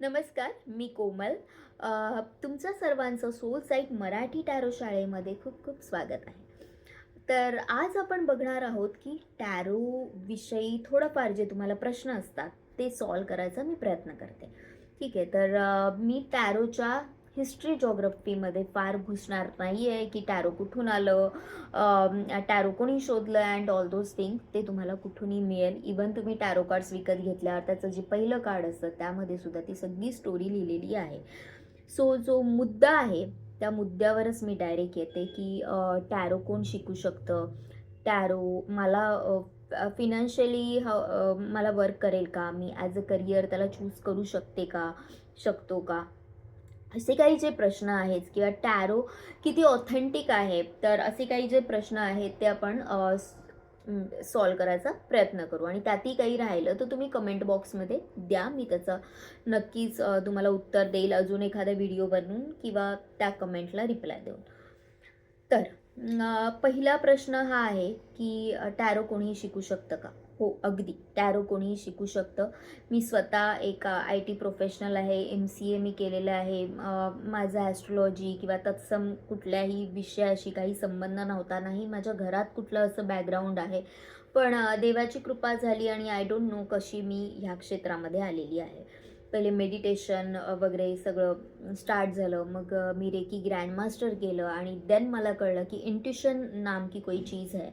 नमस्कार, मी कोमल. तुमच्या सर्वांचं सोल साईट मराठी टॅरो शाळेमध्ये खूप खूप स्वागत आहे. तर आज आपण बघणार आहोत की टॅरो विषयी थोडंफार जे तुम्हाला प्रश्न असतात ते सॉल्व करायचा मी प्रयत्न करते. ठीक आहे, तर मी टॅरोच्या हिस्ट्री जॉग्रफीमध्ये फार घुसणार नाही आहे की टॅरो कुठून आलं, टॅरो कोणी शोधलं अँड ऑल दोज थिंग. ते तुम्हाला कुठूनही मिळेल. इवन तुम्ही टॅरो कार्ड्स विकत घेतल्यावर त्याचं जे पहिलं कार्ड असतं त्यामध्ये सुद्धा ती सगळी स्टोरी लिहिलेली आहे. सो जो मुद्दा आहे त्या मुद्द्यावरच मी डायरेक्ट येते की टॅरो कोण शिकू शकतं, टॅरो मला फिनान्शियली मला वर्क करेल का, मी ॲज अ करिअर त्याला चूज करू शकतो का, असे काही जे प्रश्न आहेत किंवा टॅरो किती ऑथेंटिक आहे, तर असे काही जे प्रश्न आहेत ते आपण सॉल्व करायचा प्रयत्न करू. आणि त्यातही काही राहिलं तर तुम्ही कमेंट बॉक्समध्ये द्या, मी त्याचं नक्कीच तुम्हाला उत्तर देईल अजून एखादा व्हिडिओ बनवून किंवा त्या कमेंटला रिप्लाय देऊन. तर पहिला प्रश्न हा आहे की टॅरो कोणीही शिकू शकतं का? हो, अगदी टॅरो कोणीही शिकू शकतं. मी स्वतः एक IT प्रोफेशनल आहे, MCA मी केलेलं आहे. माझा ॲस्ट्रोलॉजी किंवा तत्सम कुठल्याही विषयाशी काही संबंध नव्हता, नाही माझ्या घरात कुठलं असं बॅकग्राऊंड आहे. पण देवाची कृपा झाली आणि आय डोंट नो कशी मी ह्या क्षेत्रामध्ये आलेली आहे. पहिले मेडिटेशन वगैरे सगळं स्टार्ट झालं. मग मी रेकी ग्रँड मास्टर केलं आणि देन मला कळलं की इंट्युशन नाम की कोई चीज़ है.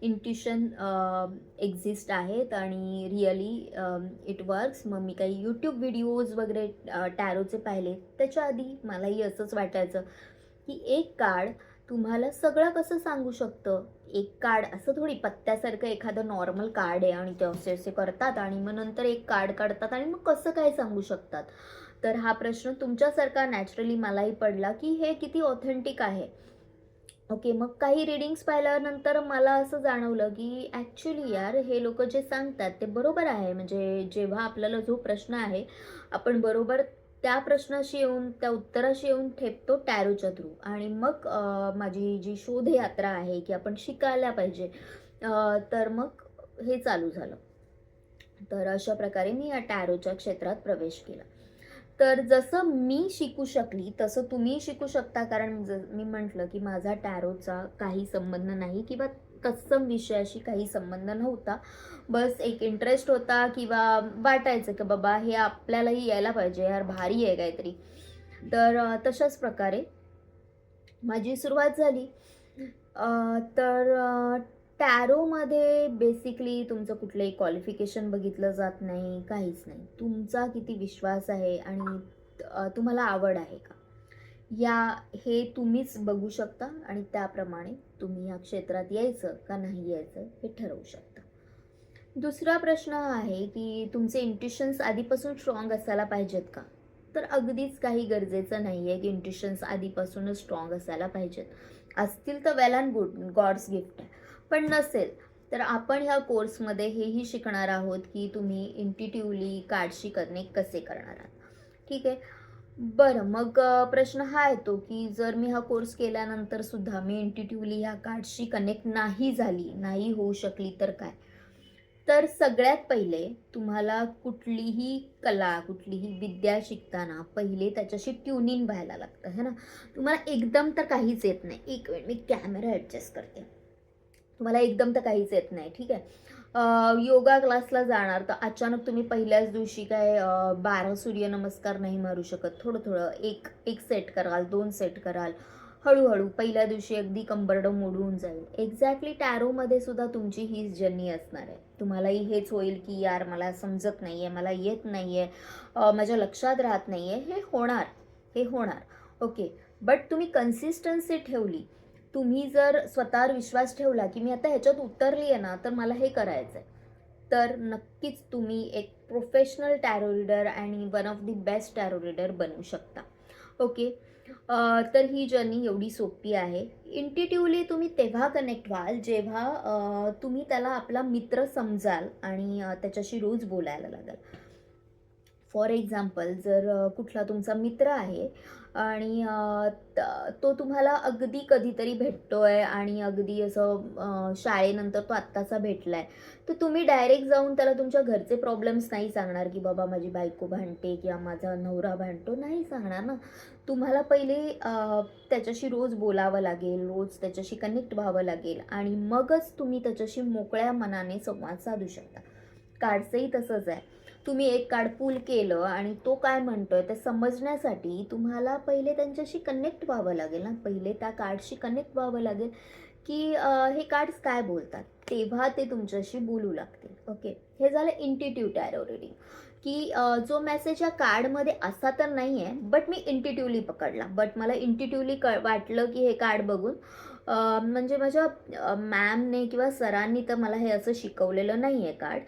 इंट्युशन एक्झिस्ट आहेत आणि रिअली इट वर्क्स. मग मी काही यूट्यूब व्हिडिओज वगैरे टॅरोचे पाहिले. त्याच्या आधी मलाही असंच वाटायचं की एक कार्ड तुम्हाला सगळं कसं सांगू शकतं. एक कार्ड असं थोडी पत्त्यासारखं एखादं नॉर्मल कार्ड आहे आणि ते असे असे करतात आणि मग नंतर एक कार्ड काढतात आणि मग कसं काय सांगू शकतात. तर हा प्रश्न तुमच्यासारखा नॅचरली मलाही पडला की हे किती ऑथेंटिक आहे. ओके, मग काही रीडिंग्स पाहिल्यानंतर मला असं जाणवलं की ॲक्च्युली यार हे लोक जे सांगतात ते बरोबर आहे. म्हणजे जेव्हा आपल्याला जो प्रश्न आहे आपण बरोबर त्या प्रश्नाशी येऊन त्या उत्तराशी येऊन ठेपतो टॅरोच्या थ्रू. आणि मग माझी जी शोधयात्रा आहे की आपण शिकायला पाहिजे, तर मग हे चालू झालं. तर अशा प्रकारे मी या टॅरोच्या क्षेत्रात प्रवेश केला. तर जसं मी शिकू शकली तसं तुम्ही शिकू शकता, कारण मी म्हटलं की माझा टॅरोचा काही संबंध नाही किंवा तत्सम विषयाशी काही संबंध नव्हता. बस एक इंटरेस्ट होता किंवा वाटायचं की बाबा हे आपल्यालाही यायला पाहिजे, यार भारी आहे काहीतरी. तर तशाच प्रकारे माझी सुरुवात झाली. तर टॅरोमध्ये बेसिकली तुमचं कुठलंही क्वालिफिकेशन बघितलं जात नाही, काहीच नाही. तुमचा किती विश्वास आहे आणि तुम्हाला आवड आहे का, या हे तुम्हीच बघू शकता आणि त्याप्रमाणे तुम्ही या क्षेत्रात यायचं का नाही यायचं हे ठरवू शकता. दुसरा प्रश्न हा आहे की तुमचे इंट्युशन्स आधीपासून स्ट्रॉंग असायला पाहिजेत का? तर अगदीच काही गरजेचं नाही आहे की इंट्युशन्स आधीपासूनच स्ट्रॉंग असायला पाहिजेत. असतील तर वेल अँड गुड, गॉड्स गिफ्ट आहे. पण नसेल तर आपण ह्या कोर्समध्ये हेही शिकणार आहोत की तुम्ही इंट्युटिव्हली कार्डशी कनेक्ट कसे करणार आहात. ठीक आहे. बरं, मग प्रश्न हा येतो की जर मी हा कोर्स केल्यानंतर सुद्धा मी इंट्युटिव्हली ह्या कार्डशी कनेक्ट नाही झाली, नाही होऊ शकली तर काय? तर सगळ्यात पहिले तुम्हाला कुठलीही कला, कुठलीही विद्या शिकताना पहिले त्याच्याशी ट्यून इन व्हायला लागतं, है ना. तुम्हाला एकदम तर काहीच येत नाही. एक मिनिट मी कॅमेरा ॲडजस्ट करते. तुम्हाला एकदम तर काहीच येत नाही, ठीक आहे. योगा क्लासला जाणार तर अचानक तुम्ही पहिल्याच दिवशी काय 12 सूर्यनमस्कार नाही मारू शकत. थोडं थोडं एक एक सेट कराल, 2 सेट कराल. हळूहळू पहिल्या दिवशी अगदी कंबरडं मोडून जाईल. एक्झॅक्टली टॅरोमध्ये सुद्धा तुमची हीच जर्नी असणार आहे. तुम्हालाही हेच होईल की यार मला समजत नाही आहे, मला येत नाही आहे, माझ्या लक्षात राहत नाही आहे. हे होणार, हे होणार. ओके, बट तुम्ही कन्सिस्टन्सी ठेवली, तुम्ही जर स्वतःवर विश्वास ठेवला की मी आता ह्याच्यात उतरली आहे ना तर मला हे करायचं आहे, तर नक्कीच तुम्ही एक प्रोफेशनल टॅरो रीडर आणि one of the best tarot reader बनू शकता. ओके. तर ही जर्नी एवढी सोपी आहे. इंट्युटिव्हली तुम्ही तेव्हा कनेक्ट व्हाल जेव्हा तुम्ही त्याला आपला मित्र समजाल आणि त्याच्याशी रोज बोलायला लागाल. फॉर एक्झाम्पल जर कुठला तुमचा मित्र आहे आणि तो तुम्हाला अगदी कधीतरी भेटतोय आणि अगदी असं शाळेनंतर तो आत्ताचा भेटलाय, तर तुम्ही डायरेक्ट जाऊन त्याला तुमच्या घरचे प्रॉब्लेम्स नाही सांगणार की बाबा माझी बायको भांडते किंवा माझा नवरा भांडतो, नाही सांगणार ना. तुम्हाला पहिले त्याच्याशी रोज बोलावं लागेल, रोज त्याच्याशी कनेक्ट व्हावं लागेल आणि मगच तुम्ही त्याच्याशी मोकळ्या मनाने संवाद साधू शकता. कार्डचंही तसंच आहे. तुम्ही एक कार्ड पुल केलं आणि तो काय म्हणतोय ते समजण्यासाठी तुम्हाला पहिले त्यांच्याशी कनेक्ट व्हावं लागेल ना. पहिले त्या कार्डशी कनेक्ट व्हावं लागेल की हे कार्ड्स काय बोलतात, तेव्हा ते तुमच्याशी बोलू लागतील. ओके, हे झालं इंट्युटिव्ह टॅरो रिडिंग की जो मेसेज या कार्डमध्ये असा तर नाही आहे, बट मी इंट्युटिव्हली पकडला. बट मला इंट्युटिव्हली वाटलं की हे कार्ड बघून म्हणजे माझ्या मॅमने किंवा सरांनी तर मला हे असं शिकवलेलं नाही आहे कार्ड.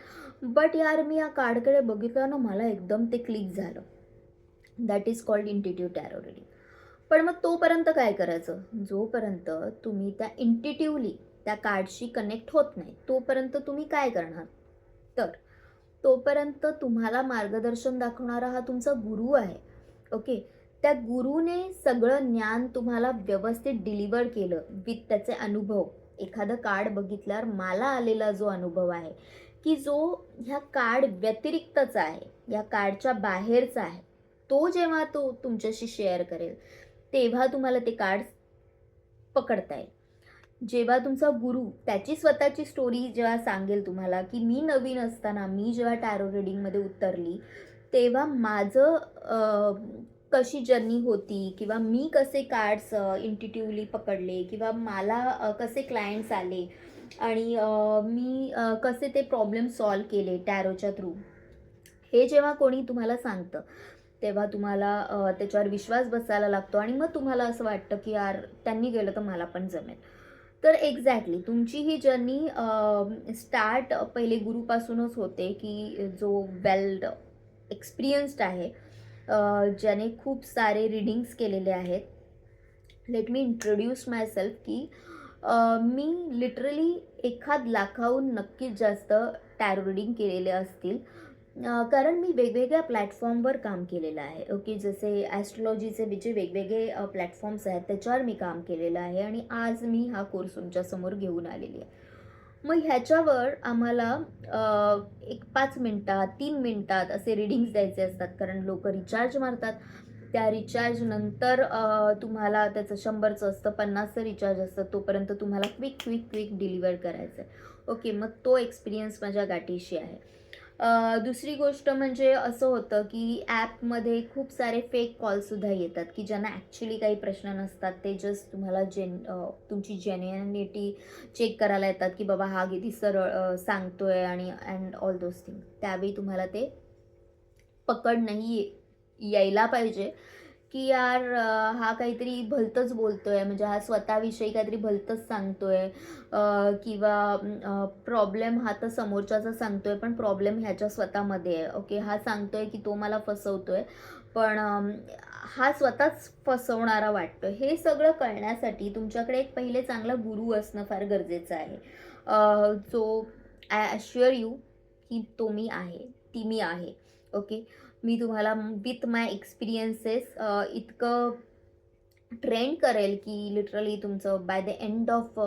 बट यार मी या कार्डकडे बघितलं ना, मला एकदम ते क्लिक झालं. That is called intuitive tarot reading. पण मग तोपर्यंत काय करायचं, जोपर्यंत तुम्ही त्या इंट्युटिव्हली त्या कार्डशी कनेक्ट होत नाही तोपर्यंत तुम्ही काय करणार, तर तोपर्यंत तुम्हाला मार्गदर्शन दाखवणारा हा तुमचा गुरु आहे. ओके, त्या गुरुने सगळं ज्ञान तुम्हाला व्यवस्थित डिलिव्हर केलं विथ त्याचे अनुभव. एखादं कार्ड बघितल्यावर मला आलेला जो अनुभव आहे की जो ह्या कार्ड व्यतिरिक्तचा आहे, या कार्डच्या बाहेरचा आहे, तो जेव्हा तो तुमच्याशी शेअर करेल तेव्हा तुम्हाला ते कार्ड पकडता येईल. जेव्हा तुमचा गुरु त्याची स्वतःची स्टोरी जेव्हा सांगेल तुम्हाला की मी नवीन असताना मी जेव्हा टॅरो रिडिंगमध्ये उतरली तेव्हा माझं कशी जर्नी होती किंवा मी कसे कार्ड्स इंट्युटिव्हली पकडले किंवा मला कसे क्लायंट्स आले आणि मी कसे ते प्रॉब्लेम सॉल्व केले टॅरोच्या थ्रू, हे जेव्हा कोणी तुम्हाला सांगतं तेव्हा तुम्हाला त्याच्यावर विश्वास बसायला लागतो आणि मग तुम्हाला असं वाटतं की यार त्यांनी गेलं तर मला पण जमेल. तर एक्झॅक्टली तुमची ही जर्नी स्टार्ट पहिले गुरुपासूनच होते की जो वेल एक्सपिरियन्स्ड आहे, ज्याने खूप सारे रीडिंग्स केलेले आहेत. लेट मी इंट्रोड्यूस माय सेल्फ की मी लिटरली 1,00,000हून नक्कीच जास्त टॅरो रीडिंग केलेले असतील. कारण मी वेगवेगळ्या प्लॅटफॉर्मवर काम केलेलं आहे. ओके, जसे ॲस्ट्रॉलॉजीचे जे वेगवेगळे प्लॅटफॉर्म्स आहेत त्याच्यावर मी काम केलेलं आहे आणि आज मी हा कोर्स तुमच्यासमोर घेऊन आलेली आहे. मग ह्याच्यावर आम्हाला एक 5 मिनटात 3 मिनटात असे रीडिंग्स द्यायचे असतात, कारण लोक रिचार्ज मारतात. त्या रिचार्जनंतर तुम्हाला त्याचं 100चं असतं, 50चं रिचार्ज असतं, तोपर्यंत तुम्हाला क्विक क्विक क्विक डिलिव्हर करायचं आहे. ओके, मग तो एक्सपिरियन्स माझ्या गाठीशी आहे. दुसरी गोष्ट म्हणजे असं होतं की ॲपमध्ये खूप सारे फेक कॉलसुद्धा येतात की ज्यांना ॲक्च्युली काही प्रश्न नसतात. ते जस्ट तुम्हाला तुमची जेन्युइनिटी चेक करायला येतात की बाबा हा किती सरळ सांगतोय आणि अँड ऑल दोज थिंग. त्यावेळी तुम्हाला ते पकड नाही यायला पाहिजे की यार हा काहीतरी भलतंच बोलतोय, म्हणजे हा स्वतःविषयी काहीतरी भलतंच सांगतोय किंवा प्रॉब्लेम हा तर समोरच्याचा सांगतोय पण प्रॉब्लेम ह्याच्या स्वतःमध्ये आहे. ओके, हा सांगतोय की तो मला फसवतोय पण हा स्वतःच फसवणारा वाटतोय. हे सगळं कळण्यासाठी तुमच्याकडे एक पहिले चांगला गुरु असणं फार गरजेचं आहे. जो आय अश्युअर यू की तो मी आहे, ती मी आहे. ओके, मी तुम्हाला विथ माय एक्सपिरियन्सेस इतकं ट्रेंड करेल की लिटरली तुमचं by the end of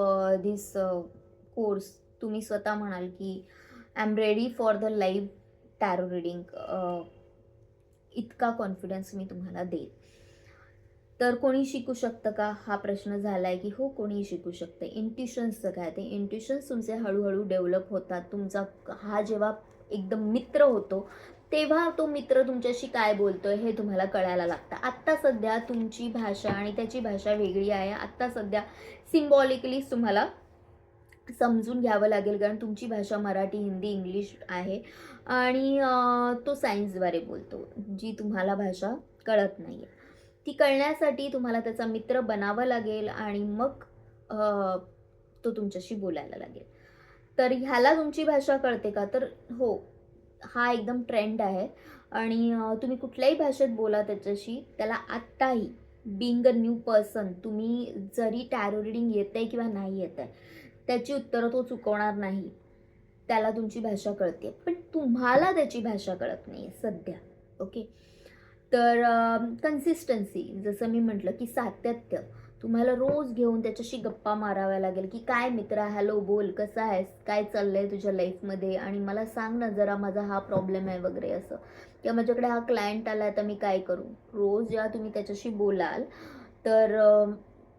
this course तुम्ही स्वतः म्हणाल की I am ready for the live tarot reading. इतका कॉन्फिडन्स मी तुम्हाला देईल. तर कोणी शिकू शकतं का, हा प्रश्न झाला आहे की हो, कोणीही शिकू शकते. इंट्युशन्सचं काय, ते इंट्युशन्स तुमचे हळूहळू डेव्हलप होतात. तुमचा हा जेव्हा एकदम मित्र होतो तेव्हा तो मित्र तुमच्याशी काय बोलतोय हे तुम्हाला कळायला लागतं. आत्ता सध्या तुमची भाषा आणि त्याची भाषा वेगळी आहे. आत्ता सध्या सिम्बॉलिकलीच तुम्हाला समजून घ्यावं लागेल, कारण तुमची भाषा मराठी, हिंदी, इंग्लिश आहे आणि तो सायन्सद्वारे बोलतो, जी तुम्हाला भाषा कळत नाही आहे. ती कळण्यासाठी तुम्हाला त्याचा मित्र बनावं लागेल आणि मग तो तुमच्याशी बोलायला लागेल. तर ह्याला तुमची भाषा कळते का, तर हो, हा एकदम ट्रेंड आहे आणि तुम्ही कुठल्याही भाषेत बोला त्याच्याशी, त्याला आत्ताही बिंग अ न्यू पर्सन तुम्ही जरी टॅरो रिडिंग येते किंवा नाही येत आहे त्याची उत्तरं तो चुकवणार नाही. त्याला तुमची भाषा कळते, पण तुम्हाला त्याची भाषा कळत नाही सध्या. ओके. तर कन्सिस्टन्सी, जसं मी म्हटलं की सातत्य, तुम्हाला रोज घेऊन त्याच्याशी गप्पा माराव्या लागेल, की "काय मित्रा, हॅलो, बोल, कसा आहेस? काय चाललंय तुझ्या लाईफमध्ये? आणि मला सांग ना जरा, माझा हा प्रॉब्लेम आहे" वगैरे असं. किंवा माझ्याकडे हा क्लायंट आला, आता मी काय करू? रोज जेव्हा तुम्ही त्याच्याशी बोलाल, तर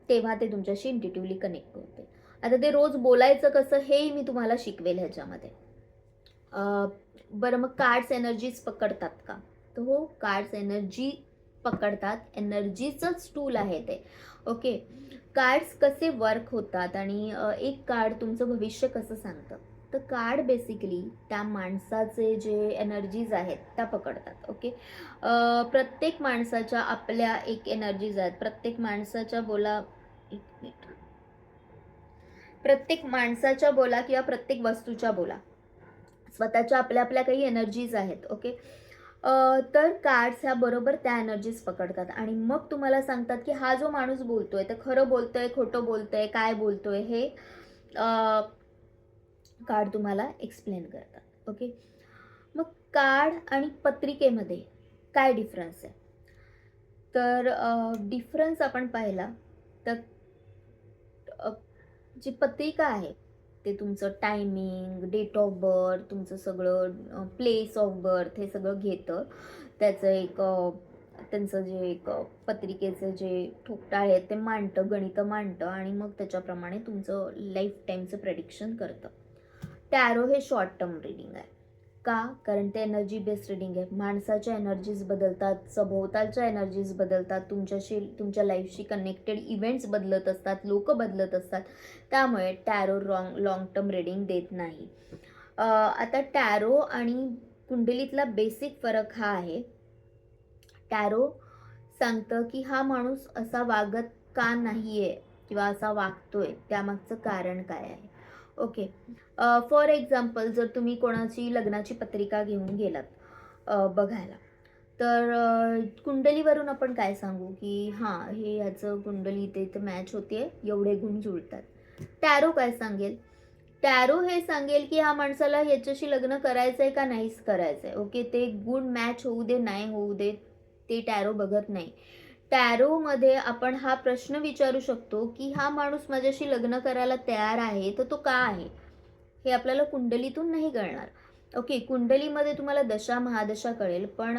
तेव्हा ते तुमच्याशी इंट्युटिव्हली कनेक्ट होते. आता ते रोज बोलायचं कसं, हेही मी तुम्हाला शिकवेल ह्याच्यामध्ये. बरं, मग कार्ड्स एनर्जीज पकडतात का? तर हो, कार्ड्स एनर्जी पकडतात. एनर्जीचंच टूल आहे ते. ओके. कार्ड्स कसे वर्क होतात आणि एक कार्ड तुमचं भविष्य कसं सांगतं? तर कार्ड बेसिकली त्या माणसाचे जे एनर्जीज आहेत त्या पकडतात. ओके. प्रत्येक माणसाच्या आपल्या एक एनर्जीज आहेत. प्रत्येक माणसाच्या बोला, एक मिनिट. प्रत्येक माणसाच्या बोला किंवा प्रत्येक वस्तूच्या बोला, स्वतःच्या आपल्या आपल्या काही एनर्जीज आहेत. ओके. तर कार्ड्स ह्या बरोबर त्या एनर्जीज पकडतात आणि मग तुम्हाला सांगतात की हा जो माणूस बोलतोय तर खरं बोलतोय, खोटं बोलतोय, काय बोलतोय, हे कार्ड तुम्हाला एक्सप्लेन करतात. ओके. मग कार्ड आणि पत्रिकेमध्ये काय डिफरन्स आहे? तर डिफरन्स आपण पाहिला तर जी पत्रिका आहे ते तुमचं टायमिंग, डेट ऑफ बर्थ, तुमचं सगळं प्लेस ऑफ बर्थ हे सगळं घेतं. त्याचं एक त्यांचं जे एक पत्रिकेचे जे ठोकताळे आहेत ते मांडतं, गणितं मांडतं आणि मग त्याच्याप्रमाणे तुमचं लाईफ टाईमचं प्रेडिक्शन करतं. टॅरो हे शॉर्ट टर्म रीडिंग आहे. का? कारण ते एनर्जी बेस्ड रीडिंग आहे. माणसाच्या एनर्जीज बदलतात, सभोवतालच्या एनर्जीज बदलतात, तुमच्याशी, तुमच्या लाईफशी कनेक्टेड इव्हेंट्स बदलत असतात, लोक बदलत असतात. त्यामुळे टॅरो लॉंग टर्म रीडिंग देत नाही. आता टॅरो आणि कुंडलीतला बेसिक फरक हा आहे. टॅरो सांगतं की हा माणूस असा वागत का नाहीये किंवा असा वागतोय, त्यामागचं कारण काय आहे. ओके. फॉर एक्झाम्पल, जर तुम्ही कोणाची लग्नाची पत्रिका घेऊन गेलात बघायला, तर कुंडलीवरून आपण काय सांगू की हां, हे ह्याचं कुंडली इथे इथे मॅच होते, एवढे गुण जुळतात. टॅरो काय सांगेल? टॅरो हे सांगेल की ह्या माणसाला ह्याच्याशी लग्न करायचंय का नाहीच करायचंय. ओके. ते गुण मॅच होऊ दे, नाही होऊ दे, ते टॅरो बघत नाही. टॅरोमध्ये आपण हा प्रश्न विचारू शकतो की हा माणूस माझ्याशी लग्न करायला तयार आहे, तर तो का आहे? हे आपल्याला कुंडलीतून नाही कळणार. ओके. कुंडलीमध्ये तुम्हाला दशा महादशा कळेल, पण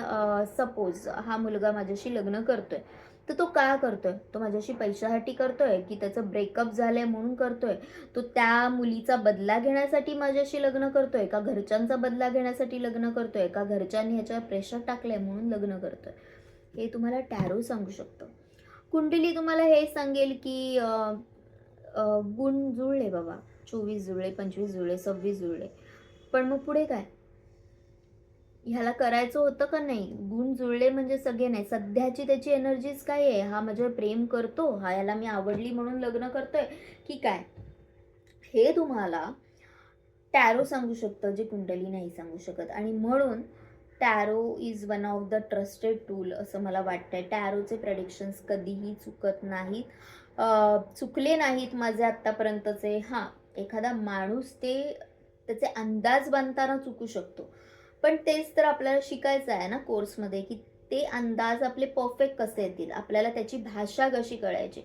सपोज हा मुलगा माझ्याशी लग्न करतोय, तर तो का करतोय? तो माझ्याशी पैशासाठी करतोय की त्याचं ब्रेकअप झालंय म्हणून करतोय? तो त्या मुलीचा बदला घेण्यासाठी माझ्याशी लग्न करतोय का घरच्यांचा बदला घेण्यासाठी लग्न करतोय का घरच्यांनी ह्याच्यावर प्रेशर टाकलंय म्हणून लग्न करतोय? हे तुम्हाला टॅरो सांगू शकतं. कुंडली तुम्हाला हे सांगेल की गुण जुळले बाबा, 24 जुळले, 25 जुळले, 26 जुळले, पण मग पुढे काय? ह्याला करायचं होतं का नाही? गुण जुळले म्हणजे सगळे नाही. सध्याची त्याची एनर्जीज काय आहे? हा माझ्यावर प्रेम करतो, हा याला मी आवडली म्हणून लग्न करतोय की काय? हे तुम्हाला टॅरो सांगू शकतं, जे कुंडली नाही सांगू शकत. आणि म्हणून tarot is one of the trusted tool असं मला वाटतंय. टॅरोचे प्रेडिक्शन्स कधीही चुकत नाहीत. चुकले नाहीत माझे आत्तापर्यंतचे. हां, एखादा माणूस ते त्याचे अंदाज बांधताना चुकू शकतो. पण तेच तर आपल्याला शिकायचं आहे ना कोर्समध्ये, की ते अंदाज आपले परफेक्ट कसे येतील, आपल्याला त्याची भाषा कशी कळायची.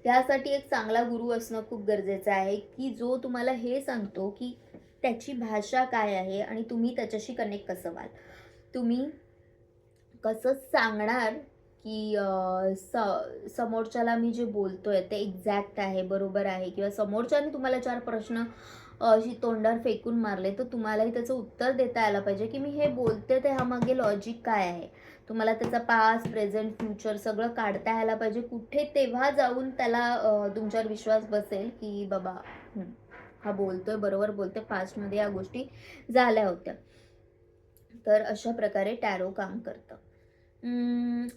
त्यासाठी एक चांगला गुरु असणं खूप गरजेचं आहे, की जो तुम्हाला हे सांगतो की त्याची भाषा काय आहे आणि तुम्ही त्याच्याशी कनेक्ट कसं व्हाल. तुम्ही कसं सांगणार की समोरच्याला मी जे बोलतोय ते एक्झॅक्ट आहे, बरोबर आहे, किंवा समोरच्याने तुम्हाला 4 प्रश्न अशी तोंडावर फेकून मारले, तर तुम्हालाही त्याचं उत्तर देता यायला पाहिजे की मी हे बोलते ते ह्यामागे लॉजिक काय आहे. तुम्हाला त्याचा पास्ट, प्रेझेंट, फ्युचर सगळं काढता यायला पाहिजे. कुठे तेव्हा जाऊन त्याला तुमच्यावर विश्वास बसेल की बाबा हा बोलतोय, बरोबर बोलतोय, पास्टमध्ये या गोष्टी झाल्या होत्या. तर अशा प्रकारे टॅरो काम करतं.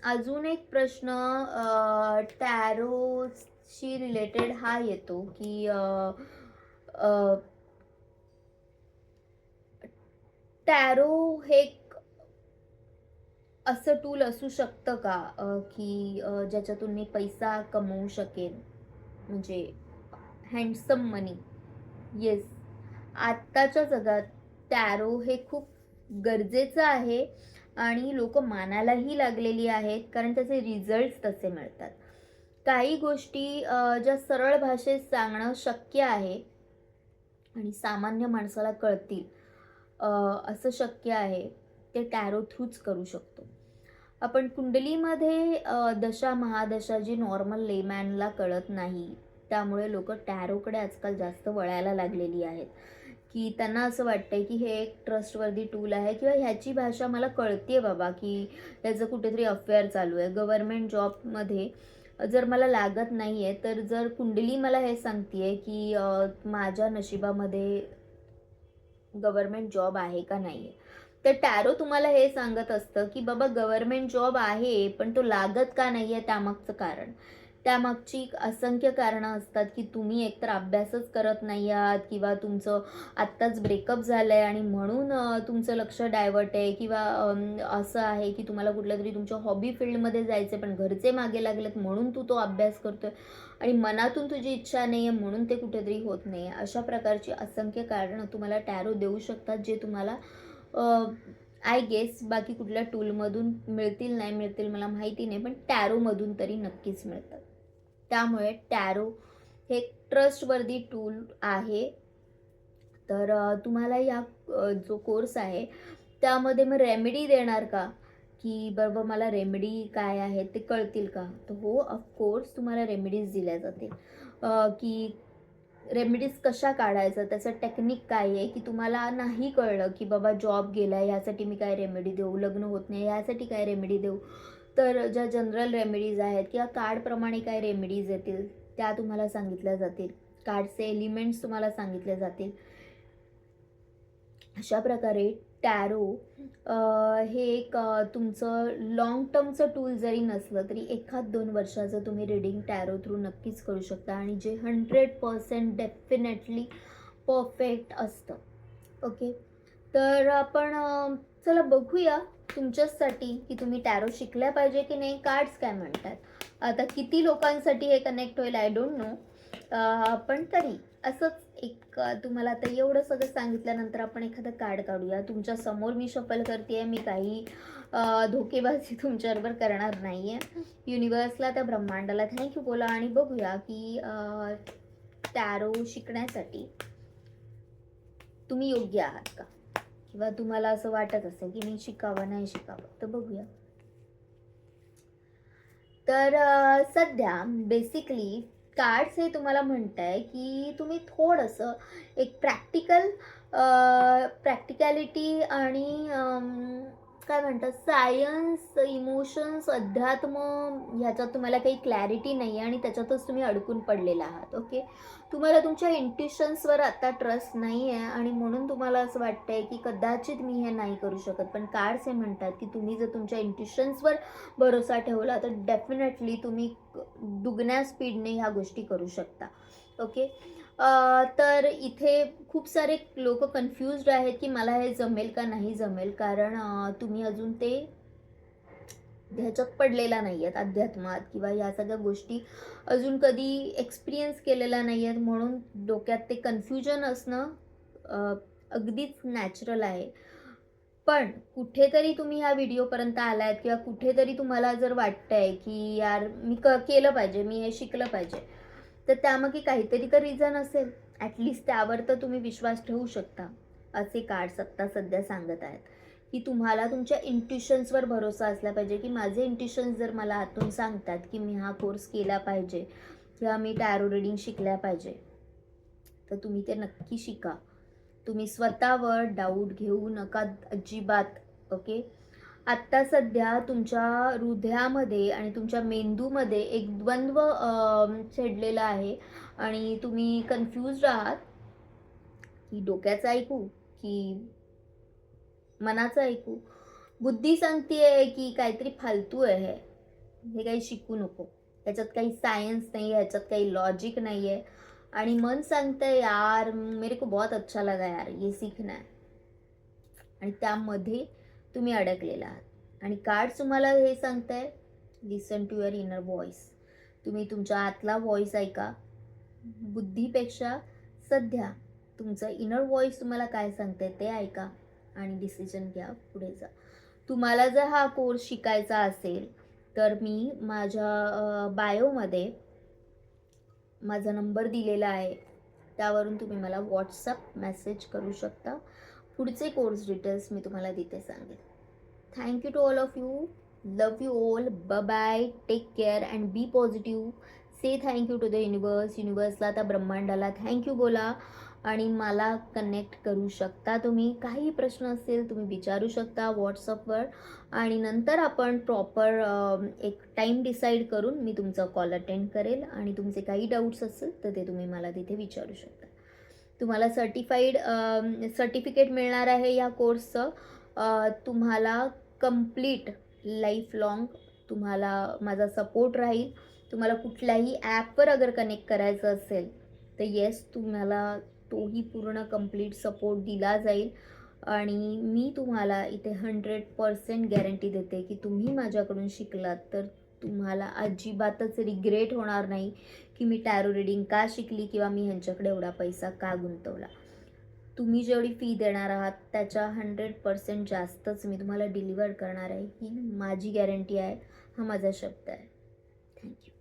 अजून एक प्रश्न टॅरोशी रिलेटेड हा येतो की टॅरो हे एक असं टूल असू शकतं का की ज्याच्यातून मी पैसा कमवू शकेन, म्हणजे हँडसम मनी. येस, आत्ताच्या जगात टॅरो हे खूप गरजेचं आहे. आणि लोक मानायलाही लागलेली आहेत, कारण त्याचे रिझल्ट्स तसे मिळतात. काही गोष्टी ज्या सरळ भाषेत सांगणं शक्य आहे आणि सामान्य माणसाला कळतील असं शक्य आहे, ते टॅरो थ्रूच करू शकतो. आपण कुंडलीमध्ये दशा महादशा जी नॉर्मल लेमॅनला कळत नाही, त्यामुळे लोक टॅरोकडे आजकाल जास्त वळायला लागलेली आहेत, की त्यांना असं वाटतंय की हे एक ट्रस्टवर्दी टूल आहे, किंवा ह्याची भाषा मला कळते बाबा, की त्याचं कुठेतरी अफेअर चालू आहे. गव्हर्नमेंट जॉबमध्ये जर मला लागत नाही आहे, तर जर कुंडली मला हे सांगते की माझ्या नशिबामध्ये गव्हर्नमेंट जॉब आहे का नाही आहे, तर टॅरो तुम्हाला हे सांगत असतं की बाबा गव्हर्नमेंट जॉब आहे, पण तो लागत का नाही आहे त्यामागचं कारण. त्यामागची असंख्य कारणं असतात, की तुम्ही एकतर अभ्यासच करत नाही आहात, किंवा तुमचं आत्ताच ब्रेकअप झालं आहे आणि म्हणून तुमचं लक्ष डायवर्ट आहे, किंवा असं आहे की तुम्हाला कुठल्या तरी तुमच्या हॉबी फील्डमध्ये जायचं आहे, पण घरचे मागे लागलेत म्हणून तू तो अभ्यास करतोय, आणि मनातून तुझी इच्छा नाही आहे म्हणून ते कुठेतरी होत नाही आहे. अशा प्रकारची असंख्य कारणं तुम्हाला टॅरो देऊ शकतात, जे तुम्हाला आय गेस बाकी कुठल्या टूलमधून मिळतील नाही मिळतील मला माहिती नाही, पण टॅरोमधून तरी नक्कीच मिळतात. त्यामुळे टॅरो हे ट्रस्टवर्दी टूल आहे. तर तुम्हाला या जो कोर्स आहे त्यामध्ये मग रेमेडी देणार का, की बरोबर मला रेमेडी काय आहे ते कळतील का, तर हो ऑफकोर्स तुम्हाला रेमेडीज दिल्या जातील. की रेमेडीज कशा काढायचं, त्याचं टेक्निक काय आहे, की तुम्हाला नाही कळलं की बाबा जॉब गेला ह्यासाठी मी काय रेमेडी देऊ, लग्न होत नाही ह्यासाठी काय रेमेडी देऊ, तर ज्या जनरल रेमेडीज आहेत किंवा कार्डप्रमाणे काय रेमेडीज येतील त्या तुम्हाला सांगितल्या जातील. कार्डचे एलिमेंट्स तुम्हाला सांगितले जातील. अशा प्रकारे टॅरो हे एक तुमचं लाँग टर्मचं टूल जरी नसलं तरी 1-2 वर्षाचं तुम्ही रीडिंग टॅरो थ्रू नक्कीच करू शकता, आणि जे 100% डेफिनेटली परफेक्ट असतं. ओके, तर आपण चला बघूया तुमच्यासाठी की तुम्ही टॅरो शिकल्या पाहिजे की नाही, कार्ड्स काय म्हणतात. आता किती लोकांसाठी हे कनेक्ट होईल आय डोंट नो, पण तरी असंच एक तुम्हाला आता एवढं सगळं सांगितल्यानंतर आपण एखादं कार्ड काढूया. तुमच्या समोर मी शफल करते, मी काही धोकेबाजी तुमच्याबरोबर करणार नाही आहे. युनिवर्सला, त्या ब्रह्मांडाला थँक्यू बोला, आणि बघूया की टॅरो शिकण्यासाठी तुम्ही योग्य आहात का, किंवा तुम्हाला असं वाटत असेल की मी शिकावं नाही शिकावं. तर बघूया. तर सध्या बेसिकली कार्ड्स हे तुम्हाला म्हणत आहे की तुम्ही थोडंसं एक प्रॅक्टिकॅलिटी आणि काय म्हणतात सायन्स, इमोशन्स, अध्यात्म ह्याच्यात तुम्हाला काही क्लॅरिटी नाही आहे आणि त्याच्यातच तुम्ही अडकून पडलेला आहात. ओके, तुम्हाला तुमच्या इंट्युशन्सवर आता ट्रस्ट नाही आहे आणि म्हणून तुम्हाला असं वाटतं आहे की कदाचित मी हे नाही करू शकत. पण कार्ड्स हे म्हणतात की तुम्ही जर तुमच्या इंट्युशन्सवर भरोसा ठेवला तर डेफिनेटली तुम्ही दुगण्या स्पीडने ह्या गोष्टी करू शकता. ओके, तर इथे खूप सारे लोक कन्फ्युज्ड आहेत की मला हे जमेल का नाही जमेल, कारण तुम्ही अजून ते ह्याच्यात पडलेला नाही आहेत, अध्यात्मात किंवा या सगळ्या गोष्टी अजून कधी एक्सपिरियन्स केलेला नाही आहेत, म्हणून डोक्यात ते कन्फ्युजन असणं अगदीच नॅचरल आहे. पण कुठेतरी तुम्ही ह्या व्हिडिओपर्यंत आलात, किंवा कुठेतरी तुम्हाला जर वाटतंय की यार मी केलं पाहिजे, मी हे शिकलं पाहिजे, तर त्यामागे काहीतरी तर रिझन असेल. ॲटलिस्ट त्यावर तर तुम्ही विश्वास ठेवू शकता. असे कार्ड्स आत्ता सध्या सांगत आहेत की तुम्हाला तुमच्या इंट्युशन्सवर भरोसा असला पाहिजे, की माझे इंट्युशन्स जर मला आतून सांगतात की मी हा कोर्स केला पाहिजे किंवा मी टॅरो रीडिंग शिकल्या पाहिजे, तर तुम्ही ते नक्की शिका. तुम्ही स्वतःवर डाऊट घेऊ नका अजिबात. ओके, आत्ता सध्या तुमच्या हृदयामध्ये आणि तुमच्या मेंदूमध्ये एक द्वंद्व छेडलेला आहे आणि तुम्ही कन्फ्यूज्ड आहात की डोक्याचं ऐकू की मनाचं ऐकू. बुद्धी सांगतेय की काहीतरी फालतू आहे, हे काही शिकू नको, ह्याच्यात काही सायन्स नाही आहे, ह्याच्यात काही लॉजिक नाही आहे, आणि मन सांगतंय यार मेरे को बहुत अच्छा लगा यार ये सीखना है, आणि त्यामध्ये तुम्ही अडकलेला आहात. आणि कार्ड तुम्हाला हे सांगताय लिसन टू युअर इनर व्हॉइस. तुम्ही तुमच्या आतला व्हॉइस ऐका. बुद्धीपेक्षा सध्या तुमचं इनर व्हॉइस तुम्हाला काय सांगते ते ऐका आणि डिसिजन घ्या, पुढे जा. तुम्हाला जर हा कोर्स शिकायचा असेल तर मी माझ्या बायोमध्ये माझा नंबर दिलेला आहे, त्यावरून तुम्ही मला व्हॉट्सअप मेसेज करू शकता. पुढचे कोर्स डिटेल्स मी तुम्हाला तिथे सांगेन. Thank you to all of you. Love you all. Bye. Take care and be positive. Say thank you to the युनिवर्सला, आता ब्रह्मांडाला थँक यू बोला. आणि मला कनेक्ट करू शकता तुम्ही. काही प्रश्न असेल तुम्ही विचारू शकता व्हॉट्सअपवर, आणि नंतर आपण प्रॉपर एक टाईम डिसाईड करून मी तुमचा कॉल अटेंड करेल, आणि तुमचे काही डाऊट्स असेल तर ते तुम्ही मला तिथे विचारू शकता. तुम्हाला सर्टिफिकेट मिळणार आहे या कोर्सचं. तुम्हाला कंप्लीट लाईफ लाँग तुम्हाला माझा सपोर्ट राहील. तुम्हाला कुठल्याही ॲपवर अगर कनेक्ट करायचं असेल तर येस, तुम्हाला तोही पूर्ण कंप्लीट सपोर्ट दिला जाईल. आणि मी तुम्हाला इथे 100% गॅरंटी देते की तुम्ही माझ्याकडून शिकलात तर तुम्हाला अजिबातच रिग्रेट होणार नाही की मी टॅरो रीडिंग का शिकली किंवा मी ह्यांच्याकडे एवढा पैसा का गुंतवला. तुम्ही जेवढी फी देणार आहात त्याच्या 100% जास्तच मी तुम्हाला डिलिव्हर करणार आहे, ही माझी गॅरंटी आहे, हा माझा शब्द आहे. थँक्यू.